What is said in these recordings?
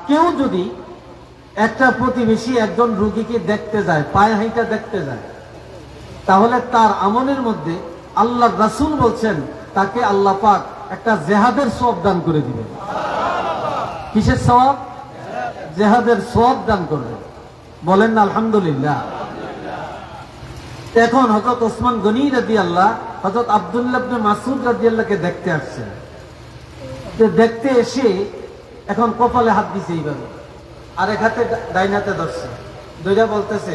কেউ যদি একটা প্রতিবেশী একজন রোগীকে দেখতে যায়, পায়ে হাইটা দেখতে যায়, তাহলে তার আমলের মধ্যে আল্লাহ রাসূল বলছেন তাকে আল্লাহ পাক একটা জিহাদের সওয়াব দান করে দিবেন। কিসের সওয়াব? জিহাদের সওয়াব দান করবেন। বলেন না আলহামদুলিল্লাহ। এখন হযরত ওসমান গনি রাদিয়াল্লাহ হযরত আব্দুল্লাহ ইবনে মাসউদ রাদিয়াল্লাহকে দেখতে আসছেন। দেখতে এসে এখন কপালে হাত দিছে এইভাবে, আর এক হাতে ডাইন হাতে ধরছে, দুইটা বলতেছে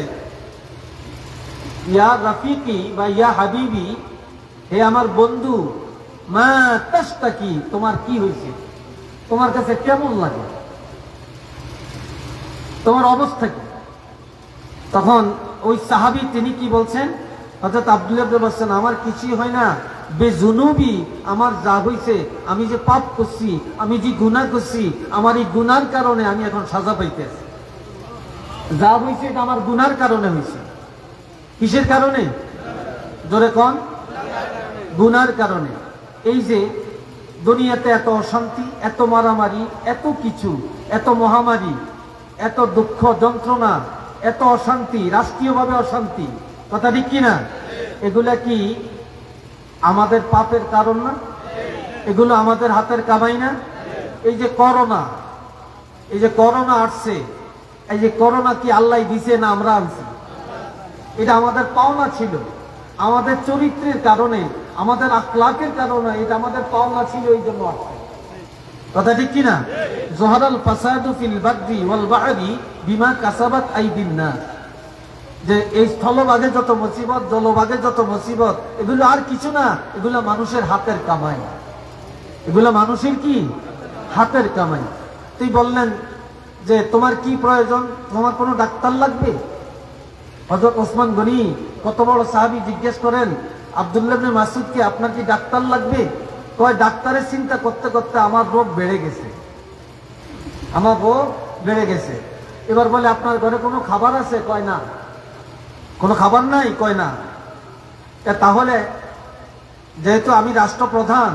ইয়া রাফিকি বা ইয়া হাবিবি, হে আমার বন্ধু, মা তাশতাকি, তোমার কি হয়েছে, তোমার কাছে কেমন লাগে, তোমার অবস্থা কি? তখন ওই সাহাবী তিনি কি বলছেন? হযরত আব্দুল্লাহ বলছেন আমার কিছুই হয় না, বেজুনুবি, আমার যা হয়েছে, আমি যে পাপ করছি, আমি যে গুনাহ করছি, আমার এই গুনার কারণে আমি এখন সাজা পাইতেছি। যা হয়েছে এটা আমার গুনার কারণে হয়েছে। কিসের কারণে? জোরে কোন? গুনার কারণে। এই যে দুনিয়াতে এত অশান্তি, এত মারামারি, এত কিছু, এত মহামারী, এত দুঃখ যন্ত্রণা, এত অশান্তি, রাষ্ট্রীয়ভাবে অশান্তি, কথা ঠিক কিনা? এগুলা কি আমাদের পাপের কারণ না? এগুলো আমাদের হাতের কামাই না? এই যে করোনা, এই যে করোনা আসছে, এই যে করোনা কি আল্লাহ দিছে না আমরা আনছি? এটা আমাদের পাওনা ছিল, আমাদের চরিত্রের কারণে, আমাদের আখলাকের কারণে এটা আমাদের পাওনা ছিল, এই জন্য আসছে। কথা ঠিক কিনা? জোহারাল ফাসাদু ফিল বাররি ওয়াল বাহরি বিমা কাসাবাত আইদিন নাস, যে এই স্থলভাগে যত মুসিবত, জলভাগে যত মুসিবত, এগুলো আর কিছু না, এগুলো মানুষের হাতের কামাই, এগুলো মানুষের কি হাতের কামাই। তুই বললেন যে তোমার কি প্রয়োজন, তোমার কোনো ডাক্তার লাগবে? হযরত ওসমান গনি কত বড় সাহাবী জিজ্ঞেস করেন আব্দুল্লাহ ইবনে মাসউদকে, আপনার কি ডাক্তার লাগবে? কয় ডাক্তারের চিন্তা করতে করতে আমার রোগ বেড়ে গেছে, আমার রোগ বেড়ে গেছে। এবার বলে আপনার ঘরে কোনো খাবার আছে? কয় না। কোনো খাবার নাই? কয় না। তাহলে যেহেতু আমি রাষ্ট্রপ্রধান,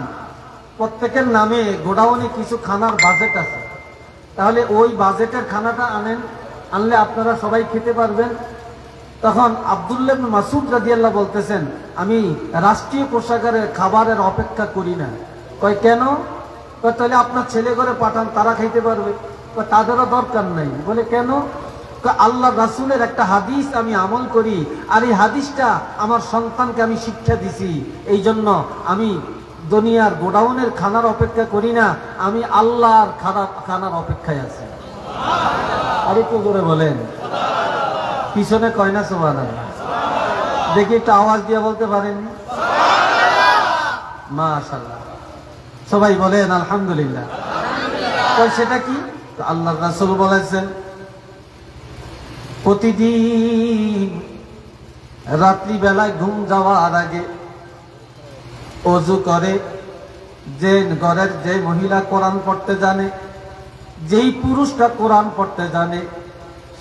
প্রত্যেকের নামে গোডাউনে কিছু খানার বাজেট আছে, তাহলে ওই বাজেটের খানাটা আনেন, আনলে আপনারা সবাই খেতে পারবেন। তখন আব্দুল্লাহ ইবনে মাসউদ রাদিয়াল্লাহু বলতেছেন আমি রাষ্ট্রীয় কোষাগারের খাবারের অপেক্ষা করি না। কয় কেন? কয় তাহলে আপনার ছেলে ঘরে পাঠান, তারা খাইতে পারবে। কয় তাদেরও দরকার নাই। বলে কেন? আল্লাহ রাসূলের একটা হাদিস আমি আমল করি, আর এই হাদিসটা আমার সন্তানকে আমি শিক্ষা দিছি, এই জন্য আমি দুনিয়ার গোডাউনের খানার অপেক্ষা করি না, আমি আল্লাহর খানার অপেক্ষায় আছি। আর একটু জোরে বলেন। পিছনে কয় না সুবহানাল্লাহ? দেখি একটু আওয়াজ দিয়ে বলতে পারেন মাশাআল্লাহ। সবাই বলেন আলহামদুলিল্লাহ। সেটা কি? আল্লাহ রাসূল বলেছেন প্রতিদিন রাত্রি বেলায় ঘুম যাওয়ার আগে ওযু করে যে ঘরের যে মহিলা কোরআন পড়তে জানে, যেই পুরুষটা কোরআন পড়তে জানে,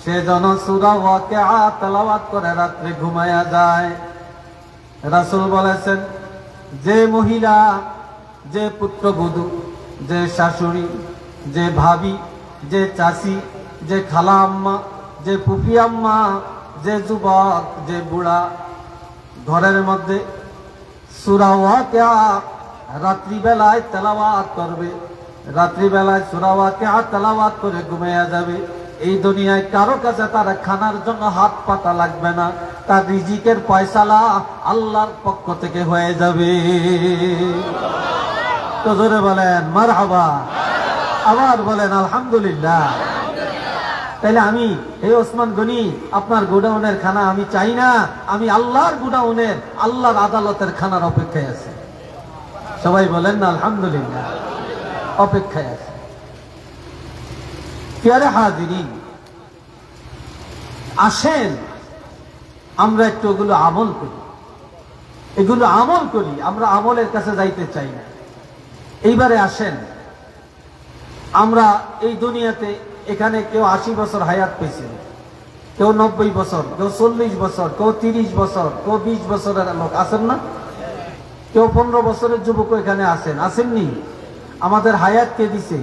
সে যেন সূরা ওয়াকিয়া তেলাওয়াত করে রাত্রে ঘুমায়া যায়। রাসূল বলেছেন যে মহিলা, যে পুত্রবধূ, যে শাশুড়ি, যে ভাবি, যে চাচি, যে খালা আম্মা, যে ফুফি আম্মা, যে যুবক, যে বুড়া ঘরের মধ্যে সূরা ওয়াকিয়া রাত্রিবেলায় তেলাওয়াত করবে, রাত্রিবেলায় সূরা ওয়াকিয়া তেলাওয়াত করে ঘুমায়া যাবে, এই দুনিয়ায় কারো কাছে তার খানার জন্য হাত পাতা লাগবে না, তার রিজিকের ফয়সালা আল্লাহর পক্ষ থেকে হয়ে যাবে। তো জোরে বলেন মারহাবা, আবার বলেন আলহামদুলিল্লাহ। তাহলে আমি এই ওসমান গনি আপনার গোডাউনের খানা আমি চাই না, আমি আল্লাহর গোডাউনের, আল্লাহর আদালতের খানার অপেক্ষায় আছি। সবাই বলেন না আলহামদুলিল্লাহ, অপেক্ষায় আছে। প্রিয় হাজিরিন, আসেন আমরা একটু ওগুলো আমল করি, এগুলো আমল করি। আমরা আমলের কাছে যাইতে চাই না। এইবারে আসেন, আমরা এই দুনিয়াতে এখানে কেউ 80 বছর হায়াত পেয়েছেন, কেউ 90 বছর, কেউ 40 বছর, কেউ 30 বছর, কেউ 20 বছরের লোক আছেন না? কেউ 15 বছরের যুবক এখানে আছেন, আসেননি? আমাদের হায়াত কে দিছে?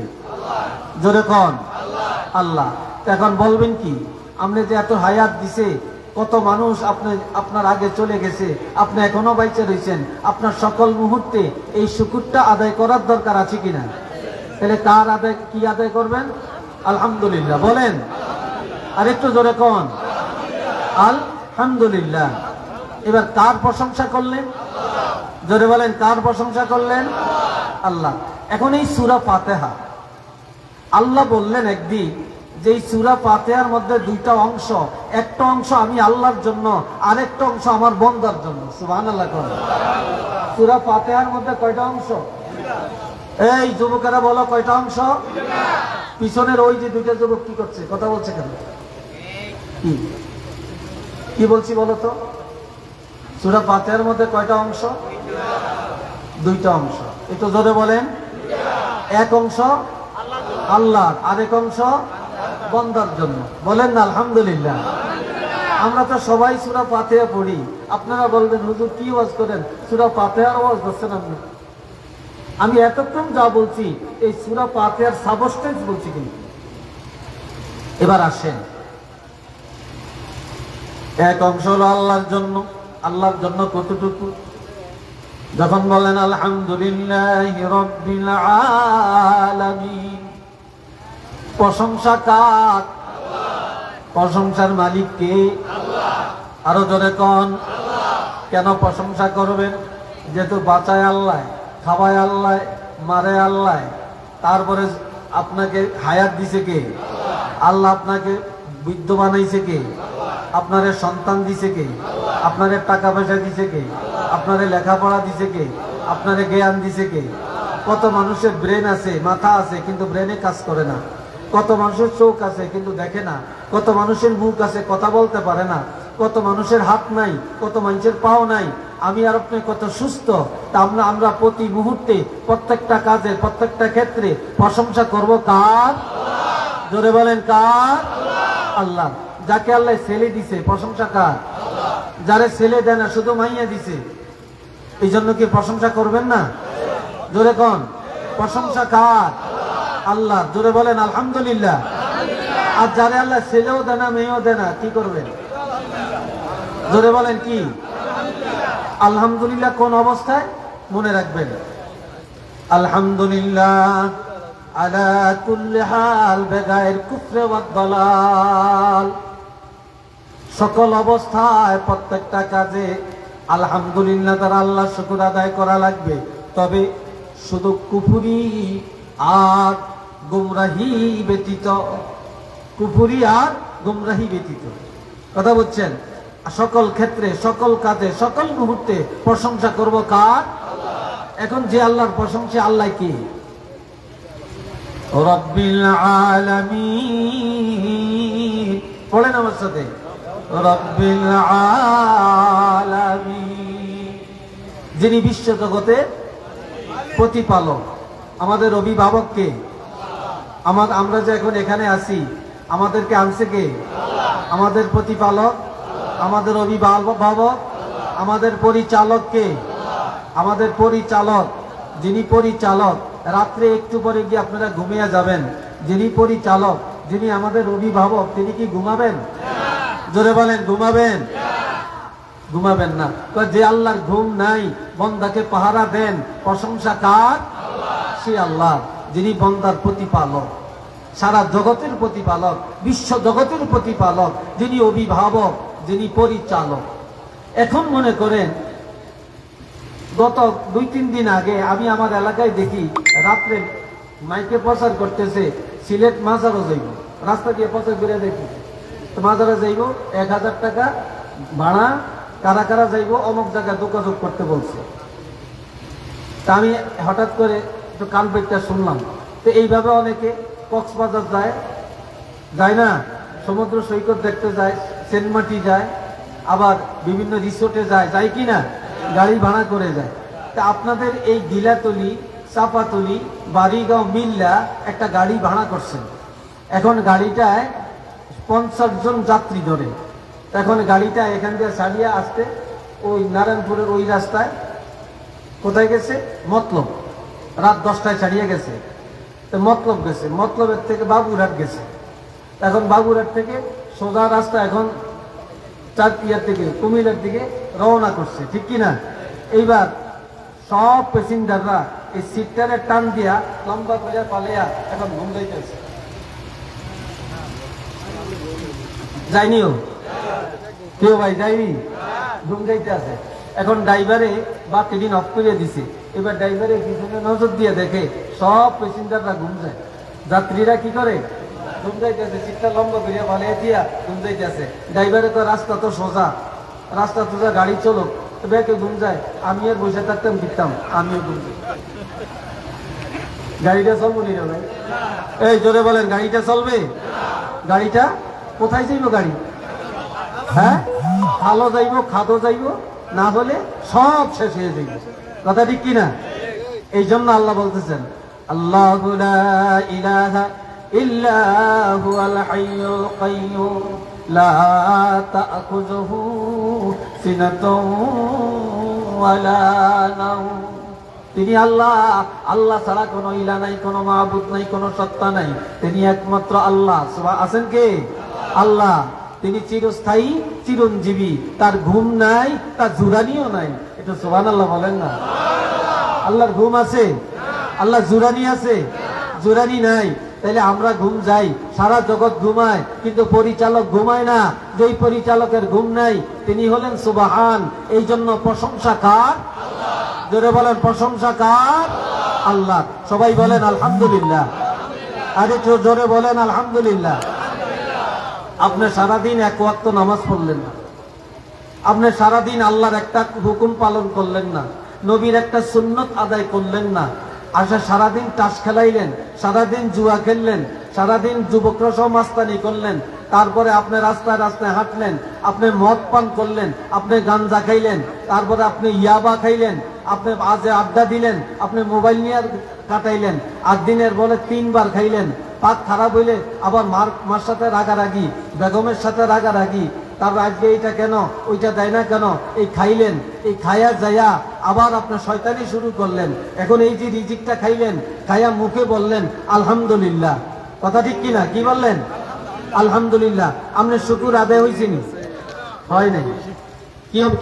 জোরে কোন? আল্লাহ। এখন বলবেন কি, আপনি যে এত হায়াত দিছে, কত মানুষ আপনার আগে চলে গেছে, আপনি এখনো বাইচে রয়েছেন, আপনার সকল মুহূর্তে এই শুকুরটা আদায় করার দরকার আছে কিনা? তাহলে কার আদায়, কি আদায় করবেন? আলহামদুলিল্লাহ বলেন, আর একটু জোরে কোন আলহামদুলিল্লাহ। এবার কার প্রশংসা করলেন? জোরে বলেন, কার প্রশংসা করলেন? আল্লাহ। এখন এই সূরা ফাতিহা, আল্লাহ বললেন একদিন যে এই সূরা ফাতিহার মধ্যে দুইটা অংশ, একটা অংশ আমি আল্লাহর জন্য, আরেকটা অংশ আমার বান্দার জন্য। সুবহানাল্লাহ। সূরা ফাতিহার মধ্যে কয়টা অংশ? এই যুবকেরা বলো, কয়টা অংশ? পিছনের ওই যে দুইটা যুবক কি করছে, কথা বলছে কেন? কি বলছি বলো তো? সূরা ফাতিহার মধ্যে কয়টা অংশ? দুইটা অংশ। একটু জোরে বলেন। এক অংশ আল্লাহর, আরেক অংশ বান্দার জন্য। বলেন না আলহামদুলিল্লাহ। আমরা তো সবাই সূরা ফাতিহা পড়ি। আপনারা বলবেন হুজুর কি ওয়াজ করেন, সূরা ফাতিহার ওয়াজ করছেন আপনি? আমি এতক্ষণ যা বলছি এই সূরা ফাতিহার সাবস্টেন্স বলছি। কিন্তু এবার আসেন, এক অংশ হলো আল্লাহর জন্য। আল্লাহর জন্য কতটুকু? যখন বলেন আলহামদুলিল্লাহি রাব্বিল আলামিন, প্রশংসা কার? প্রশংসার মালিক কে? আরো জোরে কোন। কেন প্রশংসা করবেন? যেহেতু বাঁচায় আল্লাহ, খাওয়ায় আল্লাহ, মারে আল্লাহ, তারপরে আপনাকে হায়াত দিছে কে? আল্লাহ। আপনাকে বৃদ্ধ বানাইছে কে? আপনারে সন্তান দিছে কে? আপনারে টাকা পয়সা দিছে কে? আপনারে লেখাপড়া দিছে কে? আপনারে জ্ঞান দিছে কে? কত মানুষের ব্রেন আছে, মাথা আছে, কিন্তু ব্রেনে কাজ করে না। কত মানুষের চোখ আছে কিন্তু দেখে না। কত মানুষের মুখ আছে, কথা বলতে পারে না। কত মানুষের হাত নাই, কত মানুষের পাও নাই। আমি আর আপনি কত সুস্থ, তা আমরা প্রতি মুহূর্তে প্রত্যেকটা কাজে, প্রত্যেকটা ক্ষেত্রে প্রশংসা করব কার? জোরে বলেন কার? আল্লাহ। যাকে আল্লাহ ছেলে দিছে, প্রশংসা কার? যারে ছেলে দেয় না, শুধু মাইয়া দিছে, এই জন্য কি প্রশংসা করবেন না? জোরে কোন। প্রশংসা কার? আল্লাহ। জোরে বলেন আলহামদুলিল্লাহ। আর যারে আল্লাহ ছেলেও দেয় না, মেয়েও দেয় না, কি করবেন? জোরে বলেন কি? আলহামদুলিল্লাহ কোন অবস্থায়? মনে রাখবেন, আলহামদুলিল্লাহ আলা কুল্লি হাল বেগায়ের কুফরে ওয়াদ দালাল। সকল অবস্থায়, প্রত্যেকটা কাজে আলহামদুলিল্লাহ তার আল্লাহ শুকর আদায় করা লাগবে। তবে শুধু কুফরি আর গুমরাহি ব্যতীত, কুফরি আর গুমরাহি ব্যতীত। কথা বলছেন? সকল ক্ষেত্রে, সকল কাজে, সকল মুহূর্তে প্রশংসা করব কার? এখন যে আল্লাহর প্রশংসা, আল্লাহ কি? রব্বিল আলামিন। পড়েন আমার সাথে, রব্বিল আলামিন। যিনি বিশ্ব জগতের প্রতিপালক। আমাদের অভিভাবক কে? আমরা যে এখন এখানে আছি, আমাদেরকে আনছে কে? আমাদের প্রতিপালক, আমাদের অভিভাবক, আমাদের পরিচালক কে? আমাদের পরিচালক। যিনি পরিচালক, রাত্রে একটু পরে গিয়ে আপনারা ঘুমিয়ে যাবেন। যিনি পরিচালক, যিনি আমাদের অভিভাবক, তিনি কি ঘুমাবেন? জোরে বলেন, ঘুমাবেন? ঘুমাবেন না। যে আল্লাহর ঘুম নাই, বান্দাকে পাহারা দেন, প্রশংসা কার? সে আল্লাহ, যিনি বান্দার প্রতিপালক, সারা জগতের প্রতিপালক, বিশ্ব জগতের প্রতিপালক, যিনি অভিভাবক, যিনি পরিচালক। এখন মনে করেন, গত 2-3 দিন আগে আমি আমার এলাকায় দেখি রাত্রে মাইকে প্রচার করতেছে, সিলেট মাজারও যাইব। রাস্তা দিয়ে প্রচার করে দেখি, মাজারে যাইব, 1000 টাকা ভাড়া, কারা কারা যাইব, অমুক জায়গায় যোগাযোগ করতে বলছে। তা আমি হঠাৎ করে একটু কান পেটটা শুনলাম। তো এইভাবে অনেকে কক্সবাজার যায় না, সমুদ্র সৈকত দেখতে যায়, সেন্টমাটি যায়, আবার বিভিন্ন রিসোর্টে যায় কি না, গাড়ি ভাড়া করে যায়। তা আপনাদের এই গিলাতলি, চাপাতলি, বাড়িগাঁও মিল্লা একটা গাড়ি ভাড়া করছেন। এখন গাড়িটায় 50 জন যাত্রী ধরে। এখন গাড়িটা এখান থেকে ছাড়িয়ে আসতে ওই নারায়ণপুরের ওই রাস্তায় কোথায় গেছে? মতলব। রাত 10টায় ছাড়িয়ে গেছে। তো মতলব গেছে, মতলবের থেকে বাবুরহাট গেছে। এখন বাগুড়ার থেকে সোজা রাস্তা এখন চারটিয়ার থেকে কুমিল্লার দিকে রওনা করছে, ঠিক কিনা? এইবার সব প্যাসেঞ্জাররা এই সিটটারে টান দিয়া লম্বা করে পালিয়া এখন ঘুম যাইতেছে। যায়নিও কেউ ভাই, যায়নি, ঘুম যাইতে আছে। এখন ড্রাইভারে বা টিভিন অফ করে দিছে। এবার ড্রাইভারে পিছনে নজর দিয়ে দেখে সব প্যাসেঞ্জাররা ঘুম যায়, যাত্রীরা কি করে? ঘুম যাইতেছে, সিটটা লম্বা করিয়া পালিয়ে দিয়া ঘুম যাইতেছে। ড্রাইভারে তো রাস্তা তো সোজা, রাস্তা সোজা, গাড়ি চলো, ব্যাকে ঘুম যায়। আমি আর বসে থাকতাম, ফিরতাম, আমিও ঘুম যাই। গাড়িটা চলবো নি রে ভাই? এই জোরে বলেন, গাড়িটা চলবে? গাড়িটা কোথায় যাইব? গাড়ি হ্যাঁ ভালো যাইব, খাদো যাইব, না হলে সব শেষ হয়ে যাইব। কথা ঠিক কিনা? এই জন্য আল্লাহ বলতেছেন, আল্লাহু লা ইলাহা ইল্লা হুয়াল হাইয়ুল কাইয়্যুম লা তা'খুযুহু সিনাতুন ওয়ালা নাওম। তিনি আল্লাহ, আল্লাহ ছাড়া কোনো ইলা নাই, কোনো মাবুদ নাই, কোনো সত্তা নাই। তিনি একমাত্র আল্লাহ। আছেন কে? আল্লাহ। তিনি চিরস্থায়ী, চিরঞ্জীবী। তার ঘুম নাই, তার জুরানিও নাই। এটা সুবহানাল্লাহ বলেন না? আল্লাহর ঘুম আছে? আল্লাহ জুরানি আছে? জুরানি নাই। তাইলে আমরা ঘুম যাই, সারা জগৎ ঘুমায়, কিন্তু পরিচালক ঘুমায় না। যেই পরিচালকের ঘুম নাই তিনি হলেন সুবহান। এই জন্য প্রশংসা কার? জোরে বলেন, প্রশংসা কার? আল্লাহ। সবাই বলেন আলহামদুলিল্লাহ। আরে জোরে বলেন আলহামদুলিল্লাহ। আপনি সারাদিন এক ওয়াক্ত নামাজ পড়লেন না, আপনি সারাদিন আল্লাহর একটা হুকুম পালন করলেন না, নবীর একটা সুন্নত আদায় করলেন না। আচ্ছা, সারাদিন তাস খেলাইলেন, সারাদিন জুয়া খেললেন, সারাদিন যুবকরা সহ মাস্তানি করলেন, তারপরে আপনি রাস্তায় রাস্তায় হাঁটলেন, আপনি মদ পান করলেন, আপনি গাঞ্জা খাইলেন, তারপরে আপনি ইয়াবা খাইলেন, আপনি আজে আড্ডা দিলেন, আপনি মোবাইল নিয়ে কাটাইলেন, আর দিনের বলে 3 বার খাইলেন, পাক খারাপ হইলে আবার মার সাথে রাগারাগি, বেগমের সাথে রাগারাগি, তারপর আজকে এইটা কেন, ওইটা দেয় না কেন, এই খাইলেন, এই খায়া যায়া আবার আপনার শয়তানি শুরু করলেন। এখন এই যে রিজিকটা খাইলেন, খায়া মুখে বললেন আলহামদুলিল্লাহ। কথা ঠিক কিনা? কি বললেন? আলহামদুলিল্লাহ। আপনি শুকুর আদায় হয়েছেনি? হয় নাই।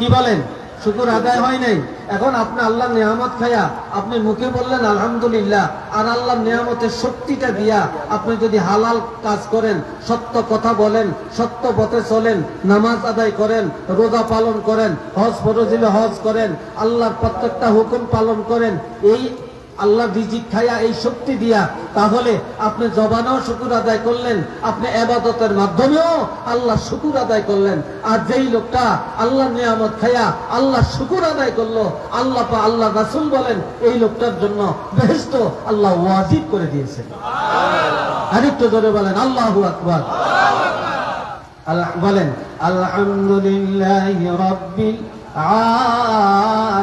কি বলেন? শুকুর আদায় হয় নাই। এখন আপনি আল্লাহর নিয়ামত খায়া আপনি মুখে বললেন আলহামদুলিল্লাহ, আর আল্লাহর নিয়ামতের শক্তিটা দিয়া আপনি যদি হালাল কাজ করেন, সত্য কথা বলেন, সত্য পথে চলেন, নামাজ আদায় করেন, রোজা পালন করেন, হজ ফরজ হলে হজ করেন, আল্লাহর প্রত্যেকটা হুকুম পালন করেন, এই আল্লাহ রিজিক খায়া এই শক্তি দিয়া, তাহলে আপনি জবানেও শুকুর আদায় করলেন, আপনি ইবাদতের মাধ্যমেও আল্লাহ শুকুর আদায় করলেন। আর যেই লোকটা আল্লাহ নিয়ামত খায়া আল্লাহ শুকুর আদায় করলো, আল্লাহ রাসূল বলেন এই লোকটার জন্য বেহেশত আল্লাহ ওয়াজিব করে দিয়েছেন। আরেকটু জোরে বলেন আল্লাহু আকবার। বলেন আলহামদুলিল্লাহি রাব্বিল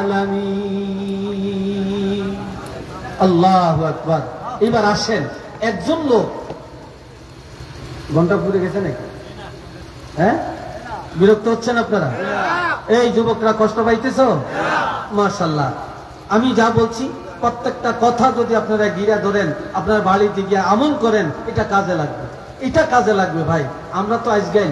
আলামিন। আল্লাহু আকবার। এবার আসেন, একজন লোক, ঘন্টা পুড়ে গেছে নাকি? হ্যাঁ, বিরক্ত হচ্ছেন আপনারা? এই যুবকরা কষ্ট পাইতেছ? মাশাআল্লাহ। আমি যা বলছি প্রত্যেকটা কথা যদি আপনারা গিরা ধরেন, আপনার বাড়িতে গিয়ে আমল করেন, এটা কাজে লাগবে, এটা কাজে লাগবে ভাই। আমরা তো আজকে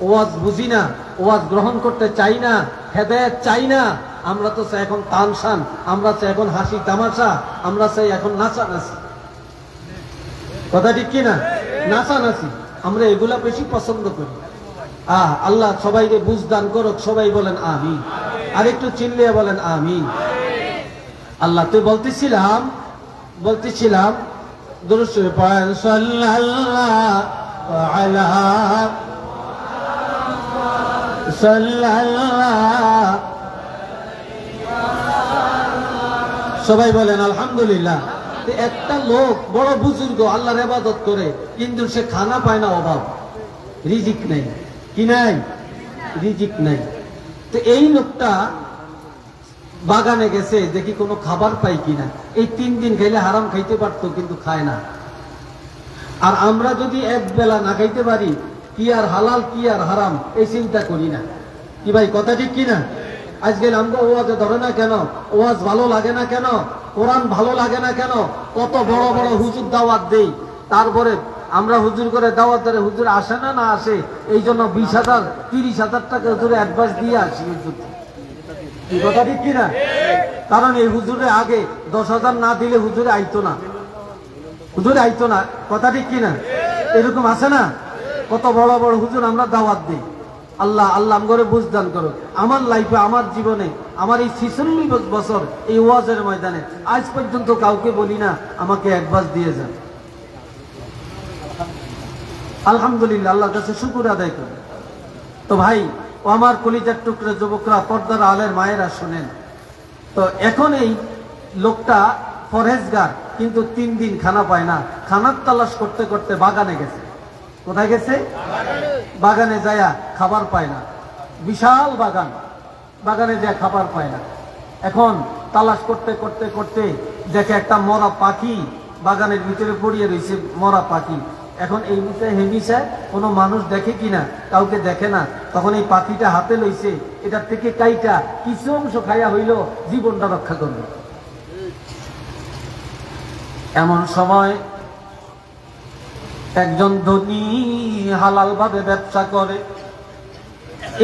ওয়াজ বুঝি না, ওয়াজ গ্রহণ করতে চাই না, হেদায়েত চাই না। আমরা তো চাই এখন তানশান, আমরা চাই এখন হাসি তামাশা, আমরা চাই এখন নাচানাচি। কথা ঠিক কিনা? নাচানাচি আমরা এগুলা বেশি পছন্দ করি। আল্লাহ সবাইকে বুঝ দান করুক, সবাই বলেন আমিন। আর একটু চিল্লিয়ে বলেন আমিন। আল্লাহ তুই বলতেছিলাম দুরূদ শরীফ পড়েন, সাল্লাল্লাহু আলা সবাই বলেন আলহামদুলিল্লাহ। একটা লোক বড় বুজুর্গ আল্লাহর ইবাদত করে, কিন্তু সে খানা পায় না, অভাব, রিজিক নাই। কি নাই? রিজিক নাই। তো এই লোকটা বাগানে গেছে, দেখি কোনো খাবার পাই কিনা। এই 3 দিন খাইলে হারাম খাইতে পারতো, কিন্তু খায় না। আর আমরা যদি এক বেলা না খাইতে পারি, কি আর হালাল কি আর হারাম এই চিন্তা করি না। কি ভাই, কথা ঠিক কিনা? আজকে আমরা ওয়াজে ধরে না কেন, ওয়াজ ভালো লাগে না কেন, কোরআন ভালো লাগে না কেন, কত বড় বড় হুজুর দাওয়াত দেই, তারপরে আমরা হুজুর করে দাওয়াত ধরে হুজুর আসে না না আসে, এই জন্য 20,000 30,000 টাকা হুজুরে অ্যাডভান্স দিয়ে আসি হুজুর। কি কথা ঠিক কিনা? কারণ এই হুজুরে আগে 10,000 না দিলে হুজুরে আইতো না, হুজুরে আইতো না। কথা ঠিক কিনা? এরকম আছে না? কত বড় বড় হুজুর আমরা দাওয়াত দিই। আল্লাহ আল্লাহ আমগরে বুঝদান করো। আমার লাইফে, আমার জীবনে, আমার এই 46 বছর এই ওয়াজের ময়দানে আজ পর্যন্ত কাউকে বলি না আমাকে অ্যাডভান্স দিয়ে যান। আলহামদুলিল্লাহ, আল্লাহর কাছে শুকর আদায় করি। তো ভাই ও আমার কলিজার টুকরা যুবকরা, পর্দার আলের মায়েরা শোনেন। তো এখন এই লোকটা ফরেজগার, কিন্তু 3 দিন খানা পায় না। খানার তালাশ করতে করতে বাগানে গেছে। কোথায় গেছে? বাগানে যায়া খাবার পায় না। বিশাল বাগান, বাগানে যায় খাবার পায় না। এখন তালাশ করতে করতে করতে দেখে একটা মরা পাখি বাগানের ভিতরে পড়িয়ে রয়েছে, মরা পাখি। এখন এই বিষয়ে হেমিশায় কোনো মানুষ দেখে কিনা, কাউকে দেখে না। তখন এই পাখিটা হাতে লইছে, এটার থেকে কাইটা কিছু অংশ খাইয়া হইল জীবনটা রক্ষা করবে। এমন সময় একজন ধনী হালাল ভাবে ব্যবসা করে,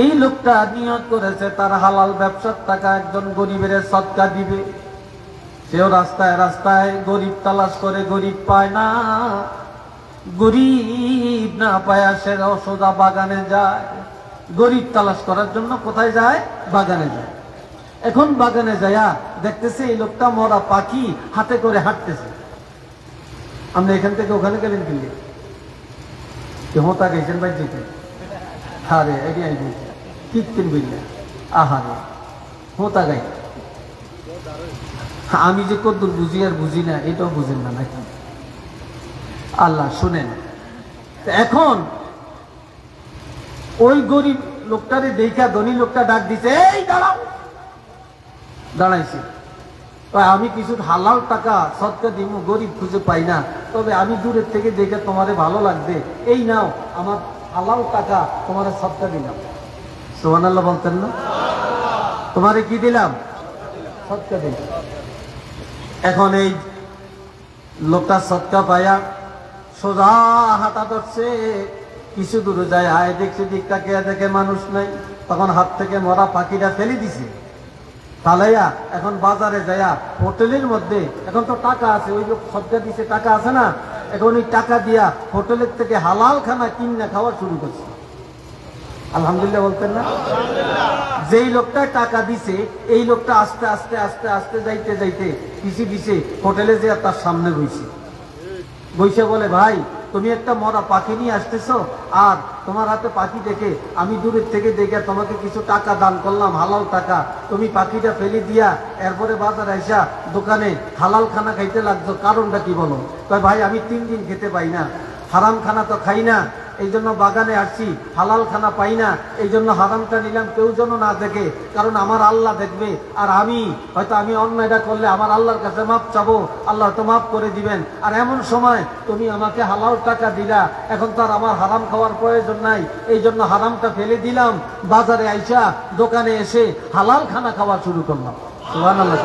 এই লোকটা নিয়ত করেছে তার হালাল ব্যবসার টাকা একজন গরিবের সদকা দিবে। সেও রাস্তায় রাস্তায় গরিব তালাশ করে, গরিব পায় না। গরিব না পায় সে সোজা বাগানে যায়। গরিব তালাশ করার জন্য কোথায় যায়? বাগানে যায়। এখন বাগানে যায়া দেখতেছে এই লোকটা মরা পাখি হাতে করে হাঁটতেছে। আমরা এখান থেকে ওখানে গেলেন কিনলে হোতা গেছেন ভাই যেতে। হারে এগিয়ে ঠিক কিনবে আহারে হোতা গাই। আমি যে কদ্দুর বুঝি আর বুঝি না, এটাও বুঝেন না নাকি? আল্লাহ শুনেন। এখন ওই গরিব লোকটারে দেখা ধনী লোকটা ডাক দিছে, এই দাঁড়াও। দাঁড়াইছে, আমি কিছু হালাল টাকা সদকা দিব, গরিব খুঁজে পাই না, তবে আমি দূরের থেকে দেখে তোমারে ভালো লাগবে, এই নাও আমার হালাল টাকা, তোমারে সদকা দিলাম। সুবহানাল্লাহ বলতেন না? তোমারে কি দিলাম? সদকা দিলাম। এখন এই লোকটা সদকা পায়া সোজা হাঁটা ধরছে। কিছু দূরে যায়, আয় দেখছে দিকটাকে দেখে মানুষ নাই। তখন হাত থেকে মরা পাখিটা ফেলে দিছে ফালাইয়া। এখন বাজারে যায়া হোটেলের মধ্যে, এখন তো টাকা আছে, ওই লোক সদকা দিছে, টাকা আছে না, এখন ওই টাকা দিয়া হোটেলের থেকে হালাল খানা কিনা খাওয়া শুরু করছে। আলহামদুলিল্লাহ বলতেন না? যেই লোকটা টাকা দিছে এই লোকটা আস্তে আস্তে আস্তে আস্তে যাইতে যাইতে পিছে পিছে হোটেলে যে তার সামনে বইছে। বইসে বলে, ভাই তুমি একটা মরা পাখি নিয়ে আসতেছো, আর তোমার হাতে পাখি দেখে আমি দূরের থেকে দেখে তোমাকে কিছু টাকা দান করলাম, হালাল টাকা। তুমি পাখিটা ফেলে দিয়া এরপরে বাজারে আইসা দোকানে হালাল খানা খাইতে লাগছো, কারণটা কি বলো? তাই ভাই আমি 3 দিন খেতে পাই না, হারাম খানা তো খাই না, এই জন্য বাগানে আসছি, হালাল খানা পাই না, এই জন্য হারামটা নিলাম, কেউ যেন না দেখে, কারণ আমার আল্লাহ দেখবে। আর আমি হয়তো আমি অন্যায়টা করলে আমার আল্লাহর কাছে মাপ চাবো, আল্লাহ তো মাফ করে দিবেন। আর এমন সময় তুমি আমাকে হালাল টাকা দিলা, এখন তো আর আমার হারাম খাওয়ার প্রয়োজন নাই, এই জন্য হারামটা ফেলে দিলাম, বাজারে আইসা দোকানে এসে হালাল খানা খাওয়া শুরু করলাম। সুবহানাল্লাহ।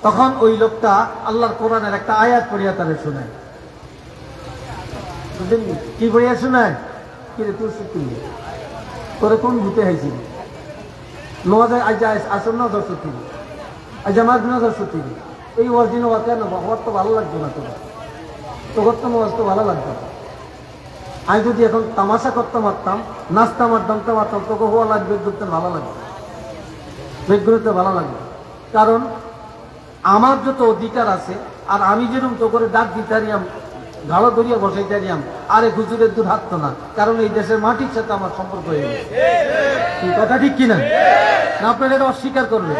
তখন ওই লোকটা আল্লাহর কোরআনের একটা আয়াত পড়িয়া তারে শোনায়। কি পড়িয়া শোনায়? কি রে তুই শিখলি তোরে কোন ভূতে হয়েছিল? নজর আজ আসন না দর্শক, আজ আমার দর্শক, এই অরিজিনাল কেন আমার তো ভালো লাগতো না, তোর তো নজ তো ভালো লাগতো না। আমি যদি এখন তামাশা করতে পারতাম, নাচতে পারতাম, তোকে হওয়া লাগবে ঘুরতে ভালো লাগবে, বেগুড়তে ভালো লাগবে। কারণ আমার যত অধিকার আছে, আর আমি যেরকম তো করে ডাক দিতারিয়াম, গাড়ো ধরিয়া বসাইতারিয়াম, আরে হুজুরের দূর হাঁটতো না, কারণ এই দেশের মাটির সাথে আমার সম্পর্ক হয়ে গেছে। এই কথা ঠিক কিনা? না আপনারা এটা অস্বীকার করবেন?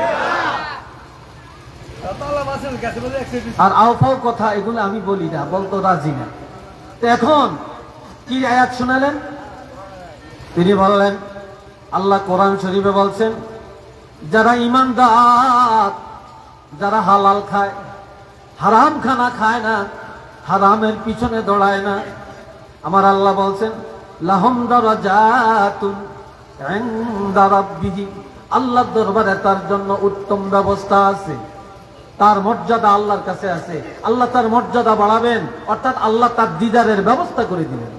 আর আওফাও কথা এগুলো আমি বলি না, বলতো রাজি না। তো এখন কি আয়াত শোনালেন? তিনি বললেন, আল্লাহ কোরআন শরীফে বলছেন, যারা ঈমানদার, যারা হালাল খায়, হারাম খানা খায় না, হারামের পিছনে দৌড়ায় না, আমার আল্লাহ বলছেন লাহুম দারাজাতুন ইনদা রাব্বিহিম, আল্লাহর দরবারে তার জন্য উত্তম ব্যবস্থা আছে। তার মর্যাদা আল্লাহর কাছে আছে। আল্লাহ তার মর্যাদা বাড়াবেন, অর্থাৎ আল্লাহ তার দিদারের ব্যবস্থা করে দিবেন,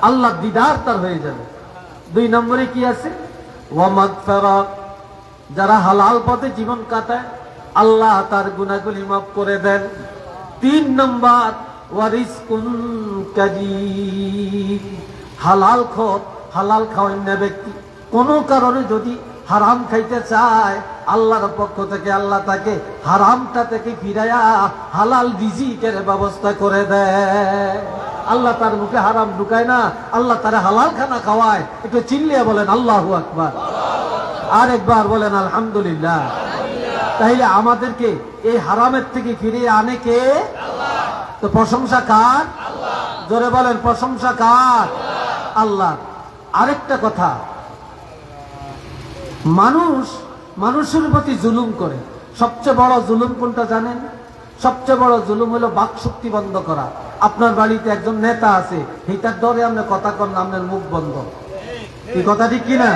আল্লাহ দিদার তার হয়ে যাবে। 2 নম্বরে কি আছে? ওয়া মাগফিরা, যারা হালাল পথে জীবন কাটায় আল্লাহ তার গুনাহগুলি মাফ করে দেন। 3 নম্বর ওয়া রিজকুন কারীম, হালাল খাওয়ান না ব্যক্তি কোন কারণে যদি হারাম খাইতে চায়, আল্লাহর পক্ষ থেকে আল্লাহ তাকে হারামটা থেকে ফিরাইয়া হালাল রিজিকের ব্যবস্থা করে দেয়। আল্লাহ তার মুখে হারাম ঢুকায় না, আল্লাহ তারা হালাল খানা খাওয়ায়। একটু চিল্লিয়ে বলেন আল্লাহু আকবার, আর একবার বলেন আলহামদুলিল্লাহ। তাইলে আমাদেরকে এই হারামের থেকে ফিরিয়ে আনে কে? তো প্রশংসা কার? জোরে বলেন প্রশংসা কার? আল্লাহ। আরেকটা কথা, মানুষের প্রতি জুলুম করে। সবচেয়ে বড় জুলুম কোনটা জানেন? সবচেয়ে বড় জুলুম হলো বাক শক্তি বন্ধ করা। আপনার বাড়িতে একজন নেতা আছে, এটার ডরে আপনি কথা কন না, আপনার মুখ বন্ধ। কি কথা ঠিক কিনা?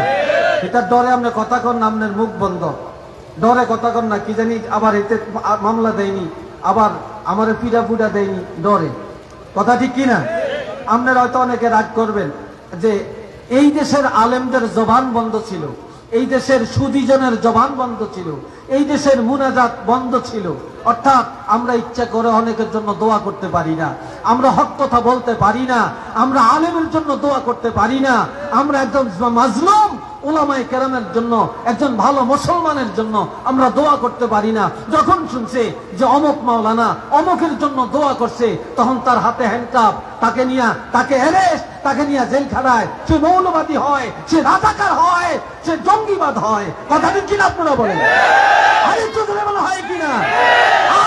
এটার ডরে আপনি কথা কন না, আপনার মুখ বন্ধ। ডরে কথা কন না, কি জানি আবার এতে মামলা দেয়নি, আবার আমার পিড়া পুড়া দেয়নি, ডরে। কথা ঠিক কিনা? আপনারা হয়তো অনেকে রাগ করবেন যে এই দেশের আলেমদের জবান বন্ধ ছিল, এই দেশের সুদীজনের জবান বন্ধ ছিল, এই দেশের মুনাজাত বন্ধ ছিল। অর্থাৎ আমরা ইচ্ছা করে অনেকের জন্য দোয়া করতে পারি না, আমরা হক কথা বলতে পারি না, আমরা আলেমের জন্য দোয়া করতে পারি না, আমরা একজন মাজলুম উলামায়ে কেরামের জন্য, একজন ভালো মুসলমানের জন্য আমরা দোয়া করতে পারি না। যখন শুনছে যে অমুক মাওলানা অমুকের জন্য দোয়া করছে, তখন তার হাতে হ্যান্ডকাপ, তাকে অ্যারেস্ট, তাকে নিয়ে জেলখানায়। সে মৌলবাদী হয়, সে রাজাকার হয়, সে জঙ্গিবাদ হয়। কথা ঠিক কিনা আপনারা বলেন? আরেকটু জোরে বলা হয় কিনা?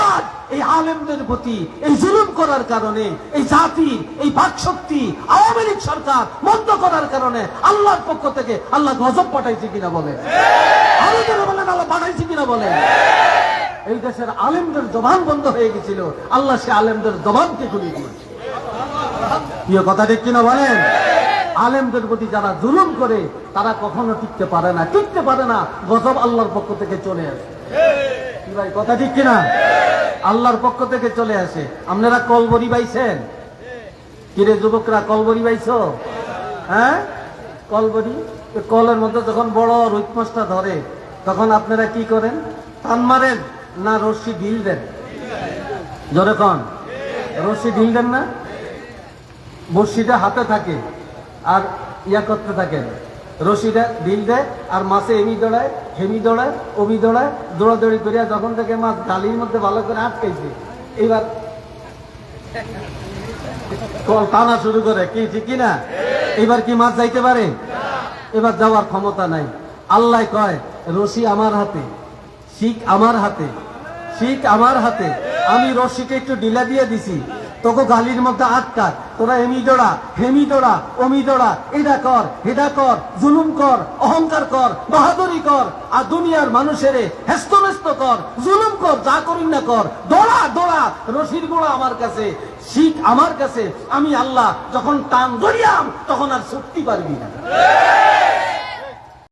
আর এই আলেমদের প্রতি এই জুলুম করার কারণে, এই জাতির এই বাকশক্তি আওয়ামী লীগ সরকার বন্ধ করার কারণে আল্লাহর পক্ষ থেকে আল্লাহ গজব পাঠাইছে কিনা বলেন? আরো জোরে বলেন আল্লাহ পাঠাইছে কিনা বলেন? এই দেশের আলেমদের জবান বন্ধ হয়ে গেছিল, আল্লাহ সে আলেমদের জবানকে খুলে দিয়েছে। প্রিয় কথা ঠিক কিনা বলেন? আলেমদের প্রতি যারা জুলুম করে তারা কখনো টিকতে পারে না, গজব আল্লাহর পক্ষ থেকে চলে আসে। কি ভাই কথা ঠিক কিনা? আল্লাহর পক্ষ থেকে চলে আসে। আপনারা কলবরি পাইছেন? কিরে যুবকরা, কলবরি পাইছো? হ্যাঁ, কলবরি। কলের মধ্যে যখন বড় রুই মাছটা ধরে, তখন আপনারা কি করেন? টান মারেন না রশ্মি ঢিল দেন? জোরে কন। রশ্মি ঢিল দেন না? বড়শিটা হাতে থাকে আর ইয়া করতে থাকেন, রশিটা ঢিল দেয় আর মাছে এমি দৌড়ায়, হেমি দৌড়ায়, অমি দৌড়ায়, দৌড়াদৌড়ি করিয়া যখন থেকে মাছ গালির মধ্যে ভালো করে আটকাইছে, এইবার কল টানা শুরু করে। কি ঠিক কিনা? এবার কি মাছ যাইতে পারে? এবার যাওয়ার ক্ষমতা নাই। আল্লাহ কয়, রশি আমার হাতে, শিখ আমার হাতে, শিখ আমার হাতে, আমি রশিকে একটু ঢিলা দিয়ে দিছি, তোকে গালির মধ্যে আটকা, তোরা এমি দৌড়া, হেমি দৌড়া, অমি দৌড়া, এটা কর, হেটা কর, জুলুম কর, অহংকার কর, বাহাদুরি কর, আর দুনিয়ার মানুষের হেস্তনেস্ত কর, জুলুম কর, যা করি না কর, দৌড়া দৌড়া, রশির গোড়া আমার কাছে, শিখ আমার কাছে, আমি আল্লাহ যখন টান ধরিয়াম তখন আর ছুটতে পারবি না।